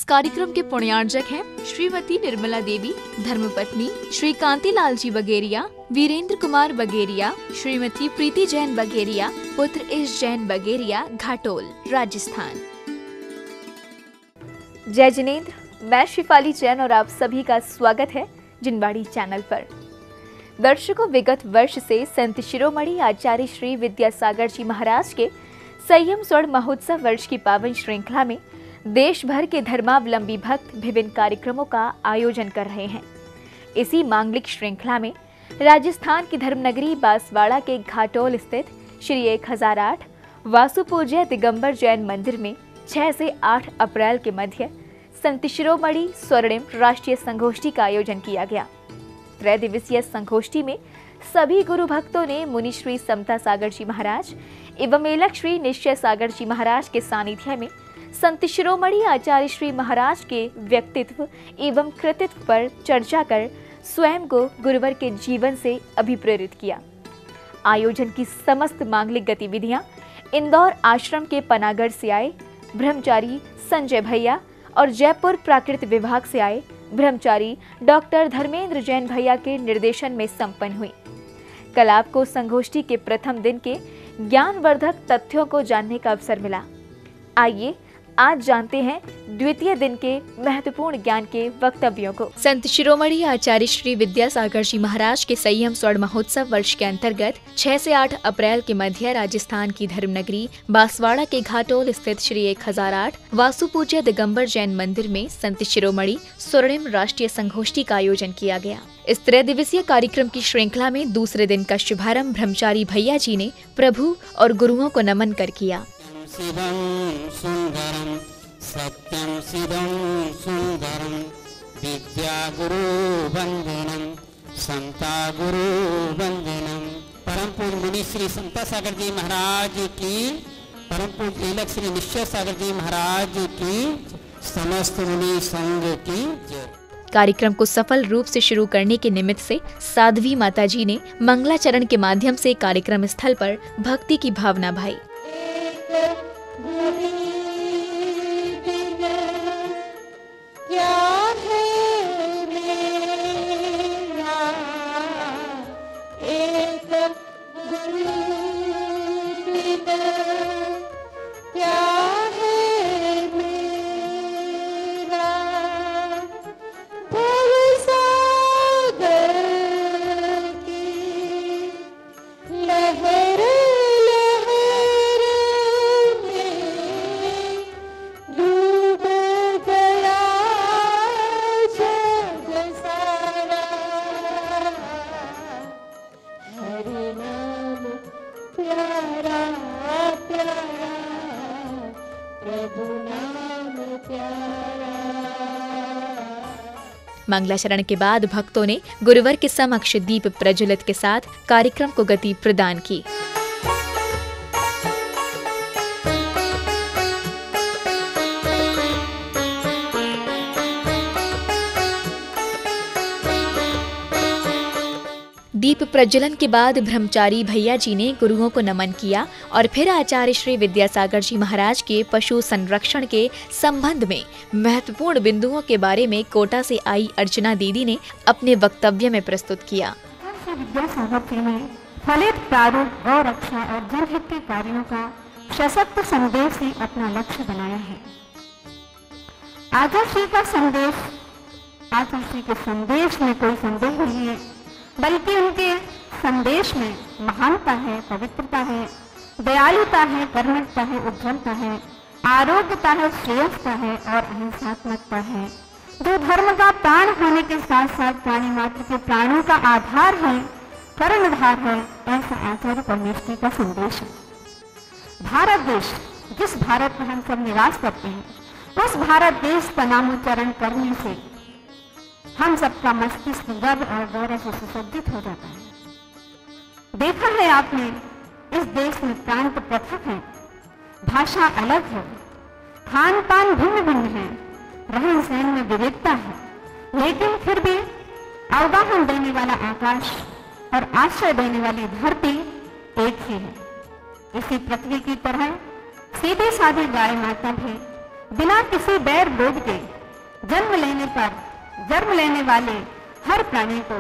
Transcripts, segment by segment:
कार्यक्रम के पुण्यार्जक हैं श्रीमती निर्मला देवी, धर्मपत्नी श्री कांतिलाल जी बगेरिया, वीरेंद्र कुमार बगेरिया, श्रीमती प्रीति जैन बगेरिया, पुत्र इश जैन बगेरिया, घाटोल, राजस्थान। जय जिनेंद्र, मैं शिफाली जैन और आप सभी का स्वागत है जिनवाड़ी चैनल पर। दर्शकों, विगत वर्ष से संत शिरोमणि आचार्य श्री विद्यासागर जी महाराज के संयम स्वर्ण महोत्सव वर्ष की पावन श्रृंखला में देश भर के धर्मावलंबी भक्त विभिन्न कार्यक्रमों का आयोजन कर रहे हैं। इसी मांगलिक श्रृंखला में राजस्थान की धर्मनगरी बांसवाड़ा के घाटोल स्थित श्री 1008 वासुपूज्य दिगंबर जैन मंदिर में 6 से 8 अप्रैल के मध्य संत शिरोमणि स्वर्णिम राष्ट्रीय संगोष्ठी का आयोजन किया गया। त्रय दिवसीय संगोष्ठी में सभी गुरु भक्तों ने मुनि श्री समता सागर जी महाराज एवं मेलक श्री निश्चय सागर जी महाराज के सानिध्य में संत शिरोमणि आचार्य श्री महाराज के व्यक्तित्व एवं कृतित्व पर चर्चा कर स्वयं को गुरुवर के जीवन से अभिप्रेरित किया। आयोजन की समस्त मांगलिक गतिविधियां इंदौर आश्रम के पनागढ़ से आए ब्रह्मचारी संजय भैया और जयपुर प्राकृत विभाग से आए ब्रह्मचारी डॉक्टर धर्मेंद्र जैन भैया के निर्देशन में संपन्न हुई। कल आपको संगोष्ठी के प्रथम दिन के ज्ञानवर्धक तथ्यों को जानने का अवसर मिला। आइए आज जानते हैं द्वितीय दिन के महत्वपूर्ण ज्ञान के वक्तव्यों को। संत शिरोमणि आचार्य श्री विद्यासागर जी महाराज के संयम स्वर्ण महोत्सव वर्ष के अंतर्गत 6 से 8 अप्रैल के मध्य राजस्थान की धर्मनगरी बांसवाड़ा के घाटोल स्थित श्री 1008 वासुपूज्य दिगंबर जैन मंदिर में संत शिरोमणि स्वर्णिम राष्ट्रीय संगोष्ठी का आयोजन किया गया। इस 3 दिवसीय कार्यक्रम की श्रृंखला में दूसरे दिन का शुभारंभ ब्रह्मचारी भैया जी ने प्रभु और गुरुओं को नमन कर किया। शिवं सुंदरं सत्यं शिवं सुंदरं विद्या गुरु वंदनम संता गुरु वंदनम। परम पूज्य मुनि श्री समता सागर जी महाराज की, परम पूज्य मेलक श्री निश्चय सागर जी महाराज की, समस्त मुनि संघ की जय। कार्यक्रम को सफल रूप से शुरू करने के निमित्त से साध्वी माता जी ने मंगलाचरण के माध्यम से कार्यक्रम स्थल पर भक्ति की भावना भाई। मंगलाचरण के बाद भक्तों ने गुरुवर के समक्ष दीप प्रज्वलित के साथ कार्यक्रम को गति प्रदान की। दीप प्रज्वलन के बाद ब्रह्मचारी भैया जी ने गुरुओं को नमन किया और फिर आचार्य श्री विद्यासागर जी महाराज के पशु संरक्षण के संबंध में महत्वपूर्ण बिंदुओं के बारे में कोटा से आई अर्चना दीदी ने अपने वक्तव्य में प्रस्तुत किया। विद्यासागर जी ने फलित प्रारूप गौ रक्षा और जनहित के कार्यों का सशक्त संदेश ही अपना लक्ष्य बनाया है। आचार्य श्री का संदेश, आचार्य श्री के संदेश में कोई संदेह नहीं है, बल्कि उनके संदेश में महानता है, पवित्रता है, दयालुता है, कर्मठता है, उज्ज्वलता है, आरोग्यता है, श्रेयस्ता है और अहिंसात्मकता है, जो धर्म का प्राण होने के साथ साथ प्राणी मात्र के प्राणों का आधार है, कर्णधार है। ऐसा आचार्य परमेश्वर का संदेश है। भारत देश, जिस भारत में हम सब निवास करते हैं, उस भारत देश का नामोच्चारण करने से हम सबका मस्तिष्क गर्व और गौरव से सुसज्जित हो जाता है। देखा है आपने, इस देश में प्रांत पृथक है, भाषा अलग है, खान पान भिन्न भिन्न है, रहन सहन में विविधता है, लेकिन फिर भी अवगाहन देने वाला आकाश और आश्रय देने वाली धरती एक ही है। इसी पृथ्वी की तरह सीधे साधे गाय माता भी बिना किसी बैर बोझ के जन्म लेने वाले हर प्राणी को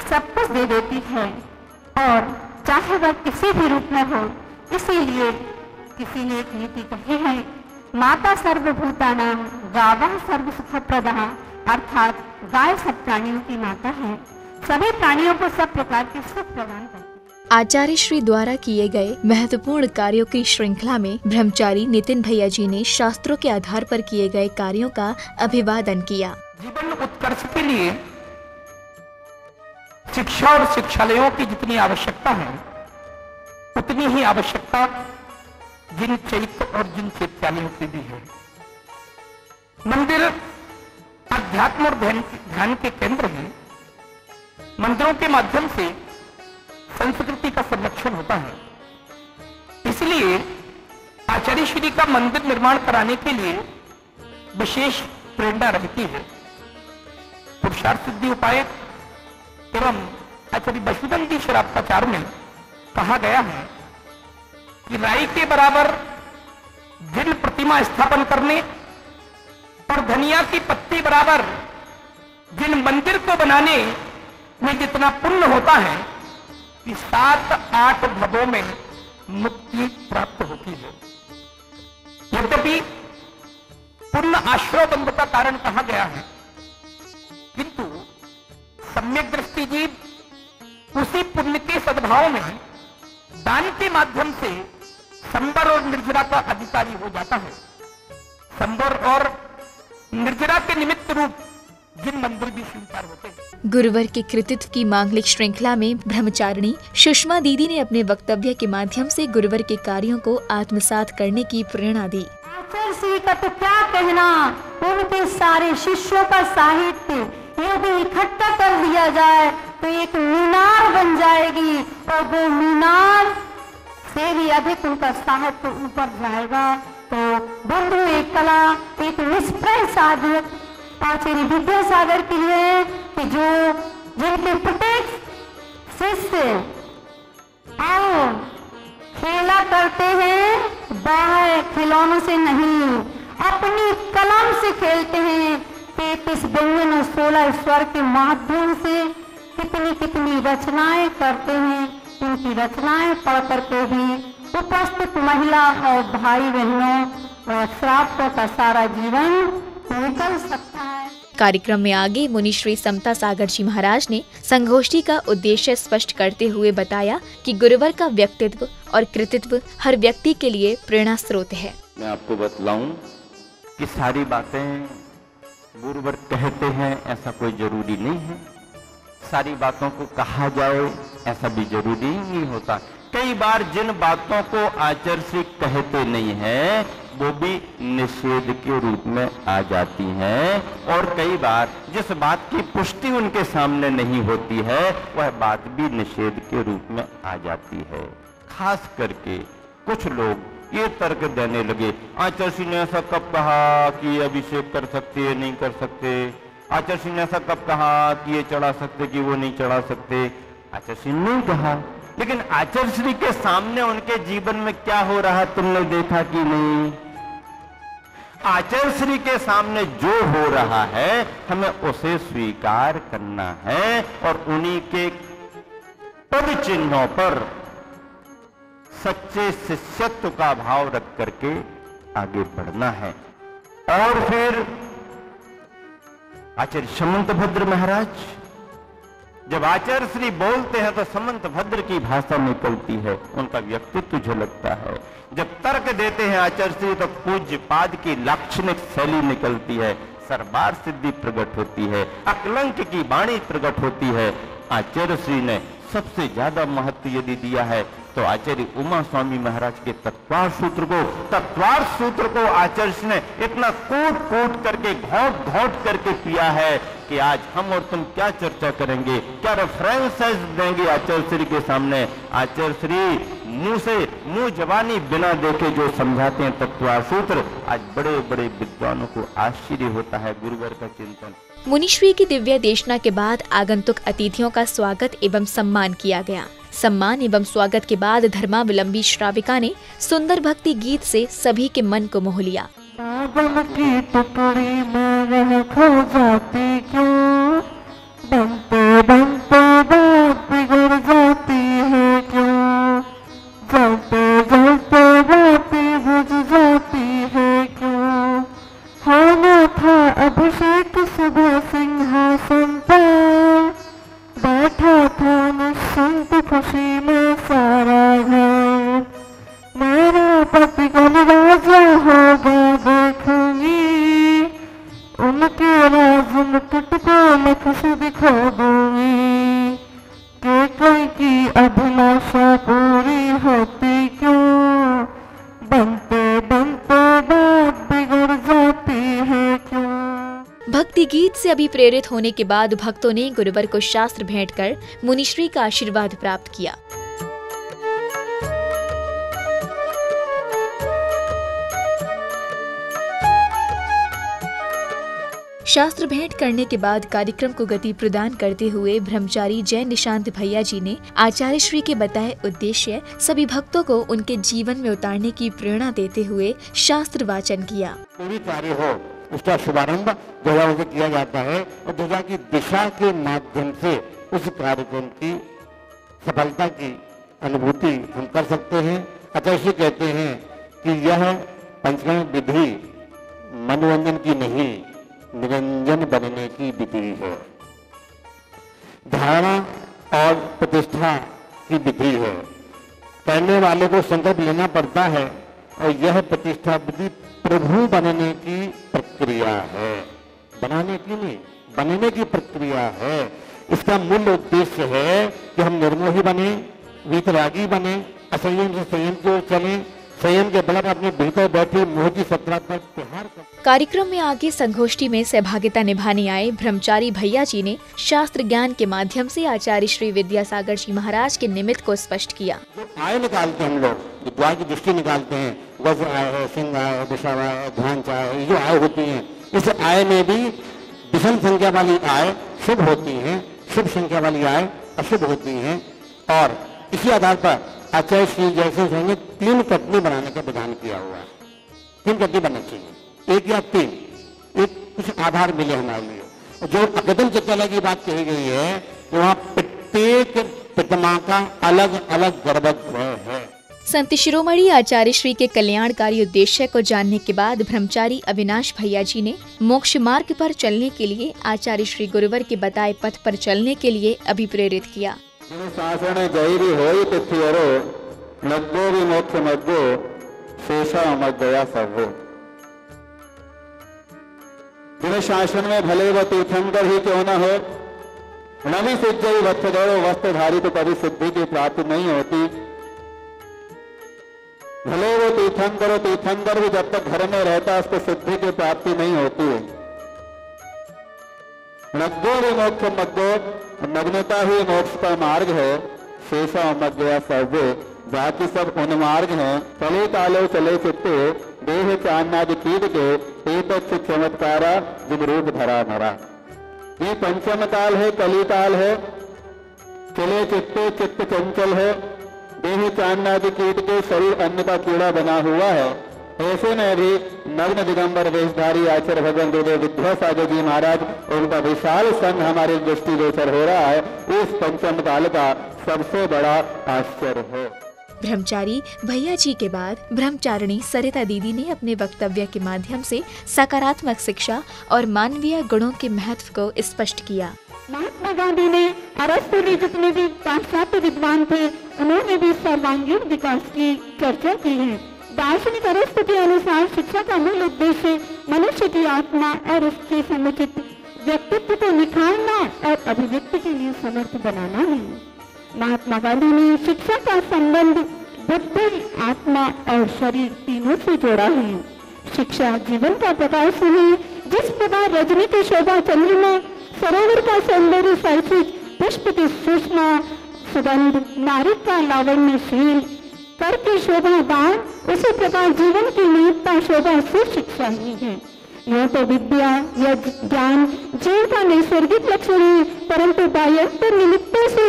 सब कुछ दे देती है, और चाहे वह किसी भी रूप में हो। इसीलिए किसी ने एक नीति कही है, माता सर्वभूतानां गावः सर्वसुखप्रदः, अर्थात गाय सब प्राणियों की माता है, सभी प्राणियों को सब प्रकार के सुख प्रदान करती है। आचार्य श्री द्वारा किए गए महत्वपूर्ण कार्यों की श्रृंखला में ब्रह्मचारी नितिन भैया जी ने शास्त्रों के आधार पर किए गए कार्यों का अभिवादन किया। जीवन उत्कर्ष के लिए शिक्षा और शिक्षालयों की जितनी आवश्यकता है, उतनी ही आवश्यकता जिन चैत्य और जिन चैत्यालयों की भी है। मंदिर अध्यात्म और ध्यान के केंद्र हैं। मंदिरों के माध्यम से संस्कृति का संरक्षण होता है। इसलिए आचार्य श्री का मंदिर निर्माण कराने के लिए विशेष प्रेरणा रहती है। पुरुषार्थ सिद्धि उपाय एवं आचार्य वसुदेव शराब्दाचार में कहा गया है कि राई के बराबर जिन प्रतिमा स्थापन करने और धनिया की पत्ती बराबर जिन मंदिर को बनाने में जितना पुण्य होता है, कि 7-8 भवों में मुक्ति प्राप्त होती है। यद्यपि पुण्य आश्रय बंध का कारण कहा गया है, किंतु सम्यक दृष्टि जीव उसी पुण्य के सद्भाव में दान के माध्यम से संबर और निर्जरा का अधिकारी हो जाता है। संबर और निर्जरा के निमित्त रूप जिन मंदिर भी स्वीकार होते हैं। गुरुवर के कृतित्व की मांगलिक श्रृंखला में ब्रह्मचारिणी सुषमा दीदी ने अपने वक्तव्य के माध्यम से गुरुवर के कार्यों को आत्मसात करने की प्रेरणा दी। आचार्य श्री का तो क्या कहना, उनके सारे शिष्यों का साहित्य यदि इकट्ठा कर दिया जाए तो एक मीनार बन जाएगी, और वो मीनार से भी अधिक उनका साहित्य ऊपर जाएगा। तो बंधु एक कला, एक निष्प्रय साधक आचार्य विद्यासागर के लिए कि जो जिनके प्रत्येक शिष्य आओ खेला करते हैं, बाहर खिलौनों से नहीं, अपनी कलम से खेलते हैं। 33 व्यंजन और 16 स्वर के माध्यम से कितनी रचनाएं करते हैं। उनकी रचनाएं पढ़ करके भी उपस्थित महिला और भाई बहनों और श्रावकों का सारा जीवन निकल सकता है। कार्यक्रम में आगे मुनि श्री समता सागर जी महाराज ने संगोष्ठी का उद्देश्य स्पष्ट करते हुए बताया कि गुरुवर का व्यक्तित्व और कृतित्व हर व्यक्ति के लिए प्रेरणा स्रोत है। मैं आपको बतलाऊं कि सारी बातें गुरुवर कहते हैं ऐसा कोई जरूरी नहीं है, सारी बातों को कहा जाए ऐसा भी जरूरी नहीं होता। कई बार जिन बातों को आचार्य श्री कहते नहीं है वो भी निषेध के रूप में आ जाती हैं, और कई बार जिस बात की पुष्टि उनके सामने नहीं होती है वह बात भी निषेध के रूप में आ जाती है। खास करके कुछ लोग ये तर्क देने लगे, आचार्य श्री ने ऐसा कब कहा कि ये अभिषेक कर सकते ये नहीं कर सकते, आचार्य श्री ने ऐसा कब कहा कि ये चढ़ा सकते कि वो नहीं चढ़ा सकते। आचार्य श्री ने कहा, लेकिन आचार्य श्री के सामने उनके जीवन में क्या हो रहा तुमने देखा कि नहीं? आचार्य श्री के सामने जो हो रहा है हमें उसे स्वीकार करना है, और उन्हीं के पद चिन्हों पर सच्चे शिष्यत्व का भाव रख करके आगे बढ़ना है। और फिर आचार्य समंत भद्र महाराज जब आचार्य श्री बोलते हैं तो समंत भद्र की भाषा निकलती है, उनका व्यक्तित्व झलकता है। जब तर्क देते हैं आचार्य श्री तो पूज्य पाद की लाक्षणिक शैली निकलती है, सरबार सिद्धि प्रकट होती है, अकलंक की वाणी प्रकट होती है। आचार्य श्री ने सबसे ज्यादा महत्व यदि दिया है तो आचार्य उमा स्वामी महाराज के तत्वार्थ सूत्र को आचार्य श्री ने इतना कूट करके घोट करके पिया है कि आज हम और तुम क्या चर्चा करेंगे, क्या रेफरेंसेस देंगे आचार्य श्री के सामने। आचार्य श्री मुंह जवानी बिना देखे जो समझाते हैं तत्वार्थ सूत्र, आज बड़े बड़े विद्वानों को आश्चर्य होता है गुरुवर का चिंतन। मुनिश्री की दिव्य देशना के बाद आगंतुक अतिथियों का स्वागत एवं सम्मान किया गया। सम्मान एवं स्वागत के बाद धर्मावलंबी श्राविका ने सुंदर भक्ति गीत से सभी के मन को मोह लिया। बादल की टुकड़ी में रह खो जाती क्यों, बनते बनते बात बिगड़ जाती है क्यों, जलते जलते बातें बुझ जाती है क्यों। होना था अभिषेक सुबह सिंहासन पर, बैठा था निश्चिंत खुशी में सारा घर, मेरा पति कल राजा होगा देखूंगी, उनके राज मुकुट को मैं खुशी दिखा दूंगी, कोई की अभिलाषा पूरी होती क्यों, बनते बनते बात बिगड़ जाती है क्यों। भक्ति गीत से अभिप्रेरित होने के बाद भक्तों ने गुरुवर को शास्त्र भेंट कर मुनिश्री का आशीर्वाद प्राप्त किया। शास्त्र भेंट करने के बाद कार्यक्रम को गति प्रदान करते हुए ब्रह्मचारी जय निशांत भैया जी ने आचार्य श्री के बताए उद्देश्य सभी भक्तों को उनके जीवन में उतारने की प्रेरणा देते हुए शास्त्र वाचन किया। पूरी कार्य हो उसका शुभारंभ ध्वजा से किया जाता है और ध्वजा की दिशा के माध्यम से उस कार्यक्रम की सफलता की अनुभूति हम कर सकते हैं। अतः इसलिए कहते हैं कि यह पंचकर्म विधि मनोरंजन की नहीं, निरंजन बनने की विधि है, धारणा और प्रतिष्ठा की विधि है। करने वाले को संकल्प लेना पड़ता है और यह प्रतिष्ठा विधि प्रभु बनने की प्रक्रिया है, बनाने की नहीं, बनने की प्रक्रिया है। इसका मूल उद्देश्य है कि हम निर्मोही बने, वीतरागी बने, असंयम से संयम की ओर चलें, संयम के बल पर अपने भीतर बैठे मोह की सत्ता पर प्रहार करें। कार्यक्रम में आगे संगोष्ठी में सहभागिता निभाने आए ब्रह्मचारी भैया जी ने शास्त्र ज्ञान के माध्यम से आचार्य श्री विद्यासागर जी महाराज के निमित्त को स्पष्ट किया। आय निकालते हैं हम लोग, द्वार की दृष्टि निकालते हैं, वज्र आय है, सिंह आय है, विषम आय है, ध्यान आय, जो आय होती है, इस आय में भी विषम संख्या वाली आय शुभ होती है, शुभ संख्या वाली आय अशुभ होती है। और इसी आधार पर आचार्य श्री जैसे ने 3 कटनी बनाने का विधान किया हुआ है। 3 कटनी बनना चाहिए, 1 या 3, एक कुछ आधार मिले हमारे लिए। जो अकदम चित्रालय की बात कही गई है कि वहाँ प्रत्येक प्रतिमा का अलग अलग गर्भगृह है। संत शिरोमणि आचार्य श्री के कल्याणकारी उद्देश्य को जानने के बाद ब्रह्मचारी अविनाश भैया जी ने मोक्ष मार्ग पर चलने के लिए आचार्य श्री गुरुवर के बताए पथ पर चलने के लिए अभिप्रेरित किया। शासन जैरी होई तिथियरो नग्गो विमोक्ष मग्गो शेषा मग्गया सर्वो। जिन शासन में भले व तीर्थंकर ही क्यों न हो, नवी सिद्धि वस्त्रधरो वस्त्रधारी तो कभी सिद्धि की प्राप्ति नहीं होती। भले वो तीर्थंकर भी जब तक घर में रहता उसको सिद्धि की प्राप्ति नहीं होती है। नग्गो विमोक्ष मग्गो, नग्नता ही मोक्ष का मार्ग है। शेषा मग्गया सर्वे, बाकी सब उन्मार्ग हैं। चले कालो चले चित्ते, देह चान्नादि कीट के, एक चमत्कारा जिन रूप धरा धरा। ये पंचम काल है, कली काल है। चले चित्ते, चित्त चंचल है। देह चान्नादि कीट के, शरीर अन्न का कीड़ा बना हुआ है। ऐसे में भी नग्न दिगंबर वेशधारी आचार्य भगवान गुरुदेव विद्यासागर जी महाराज, उनका विशाल संघ हमारे दृष्टिगोचर हो रहा है। इस पंचम काल का सबसे बड़ा आश्चर्य है। ब्रह्मचारी भैया जी के बाद ब्रह्मचारिणी सरिता दीदी ने अपने वक्तव्य के माध्यम से सकारात्मक शिक्षा और मानवीय गुणों के महत्व को स्पष्ट किया। महात्मा गांधी ने अरस्तु ने जितने भी पाश्चात्य विद्वान थे, उन्होंने भी सर्वांगीण विकास की चर्चा की है। दार्शनिक अरस्तु के अनुसार शिक्षा का मूल उद्देश्य मनुष्य की आत्मा और उसके समुचित व्यक्तित्व को निखारना और अभिव्यक्ति के लिए समर्थ बनाना है। महात्मा गांधी ने शिक्षा का संबंध बुद्धि, आत्मा और शरीर तीनों से जोड़ा है। शिक्षा जीवन का प्रकाश है। जिस प्रकार रजनी की शोभा चंद्रमा, सरोवर का सौंदर्य सात्विक, पुष्प की सूक्ष्म सुगंध, नारी का लावण्यशील, कर की शोभा दान, उसी प्रकार जीवन की महत्ता शोभा सुशिक्षा ही है। यह तो विद्या या ज्ञान जीव का नैसर्गिक लक्षण है, परंतु बाह्यंतर निमित्तों से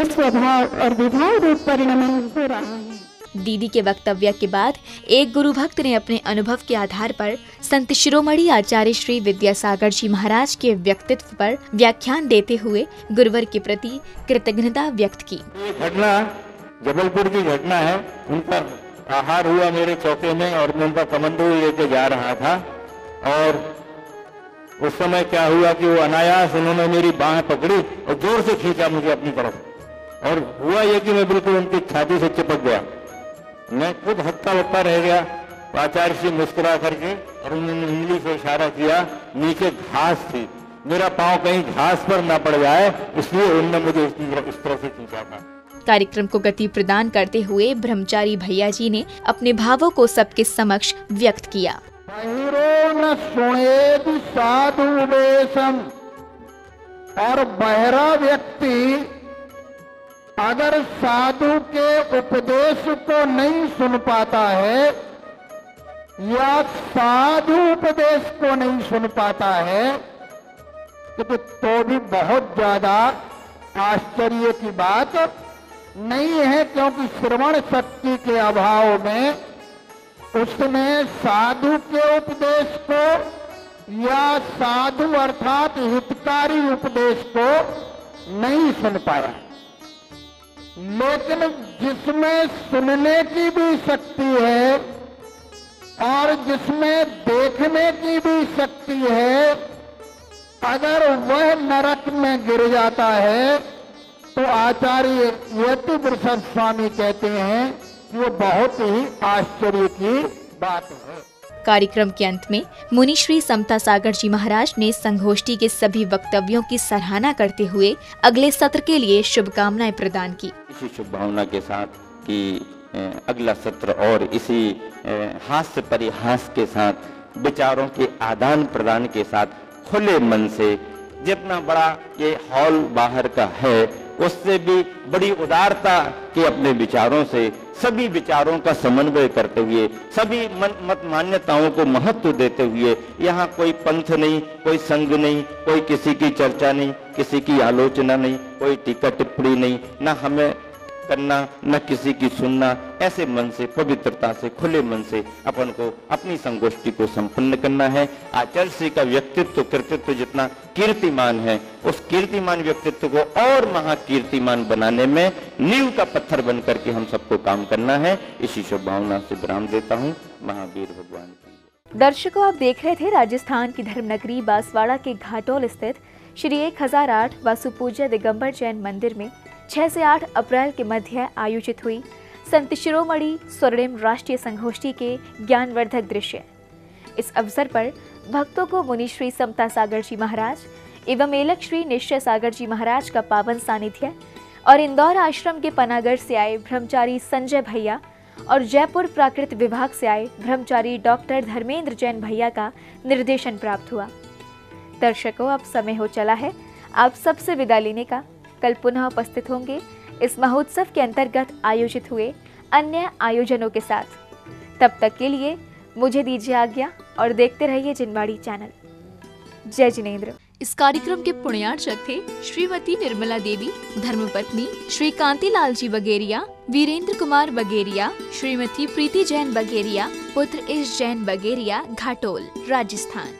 स्वभाव और विभाव रूप परिणमन हो रहा है। दीदी के वक्तव्य के बाद एक गुरु भक्त ने अपने अनुभव के आधार पर संत शिरोमणि आचार्य श्री विद्यासागर जी महाराज के व्यक्तित्व पर व्याख्यान देते हुए गुरुवर के प्रति कृतज्ञता व्यक्त की। ये घटना जबलपुर की घटना है। उनका आहार हुआ मेरे चौके में और मैं उनका कमंडलू लेके जा रहा था और उस समय क्या हुआ कि वो अनायास उन्होंने मेरी बाह पकड़ी और जोर से खींचा मुझे अपनी तरफ और हुआ ये कि मैं बिल्कुल उनकी छाती से चिपक गया। मैं खुद हत्ता बत्ता रह गया। आचार्य से मुस्कुरा करके और उन्होंने उंगली से इशारा किया, नीचे घास थी, मेरा पांव कहीं घास पर ना पड़ जाए, इसलिए उन्होंने मुझे इस तरह से खींचा था। कार्यक्रम को गति प्रदान करते हुए ब्रह्मचारी भैया जी ने अपने भावों को सबके समक्ष व्यक्त किया। बहिरो न सुनेद साधु वेशम, और बहरा व्यक्ति अगर साधु के उपदेश को नहीं सुन पाता है या साधु उपदेश को नहीं सुन पाता है तो भी बहुत ज्यादा आश्चर्य की बात नहीं है, क्योंकि श्रवण शक्ति के अभाव में उसने साधु के उपदेश को या साधु अर्थात हितकारी उपदेश को नहीं सुन पाया। लेकिन जिसमें सुनने की भी शक्ति है और जिसमें देखने की भी शक्ति है, अगर वह नरक में गिर जाता है तो आचार्य यति प्रसाद स्वामी कहते हैं कि वो बहुत ही आश्चर्य की बात है। कार्यक्रम के अंत में मुनि श्री समता सागर जी महाराज ने संगोष्ठी के सभी वक्तव्यों की सराहना करते हुए अगले सत्र के लिए शुभकामनाएं प्रदान की। इसी शुभ भावना के साथ कि अगला सत्र और इसी हास्य परिहास के साथ विचारों के आदान प्रदान के साथ खुले मन से जितना बड़ा ये हॉल बाहर का है उससे भी बड़ी उदारता के अपने विचारों से सभी विचारों का समन्वय करते हुए सभी मत मान्यताओं को महत्व देते हुए यहाँ कोई पंथ नहीं, कोई संघ नहीं, कोई किसी की चर्चा नहीं, किसी की आलोचना नहीं, कोई टीका टिप्पणी नहीं, न हमें करना न किसी की सुनना, ऐसे मन से पवित्रता से खुले मन से अपन को अपनी संगोष्ठी को संपन्न करना है। आचार्य श्री का व्यक्तित्व कृतित्व जितना कीर्तिमान है उस कीर्तिमान व्यक्तित्व को और महाकीर्तिमान बनाने में नींव का पत्थर बन करके हम सबको काम करना है। इसी शुभ भावना से विराम देता हूँ। महावीर भगवान की। दर्शकों, आप देख रहे थे राजस्थान की धर्मनगरी बांसवाड़ा के घाटोल स्थित श्री 1008 वासु पूज्य दिगंबर जैन मंदिर में 6 से 8 अप्रैल के मध्य आयोजित हुई संत शिरोमणि स्वर्णिम राष्ट्रीय संगोष्ठी के ज्ञानवर्धक दृश्य। इस अवसर पर भक्तों को मुनि श्री समता सागर जी महाराज एवं मेलक श्री निश्चय सागर जी महाराज का पावन सानिध्य और इंदौर आश्रम के पनागढ़ से आए ब्रह्मचारी संजय भैया और जयपुर प्राकृत विभाग से आए ब्रह्मचारी डॉक्टर धर्मेंद्र जैन भैया का निर्देशन प्राप्त हुआ। दर्शकों, अब समय हो चला है आप सबसे विदा लेने का। कल पुनः उपस्थित होंगे इस महोत्सव के अंतर्गत आयोजित हुए अन्य आयोजनों के साथ। तब तक के लिए मुझे दीजिए आज्ञा और देखते रहिए जिनवाड़ी चैनल। जय जिनेंद्र। इस कार्यक्रम के पुण्यार्चक थे श्रीमती निर्मला देवी, धर्मपत्नी श्री कांतिलाल जी बगेरिया, वीरेंद्र कुमार बगेरिया, श्रीमती प्रीति जैन बगेरिया, पुत्र इस जैन बगेरिया, घाटोल, राजस्थान।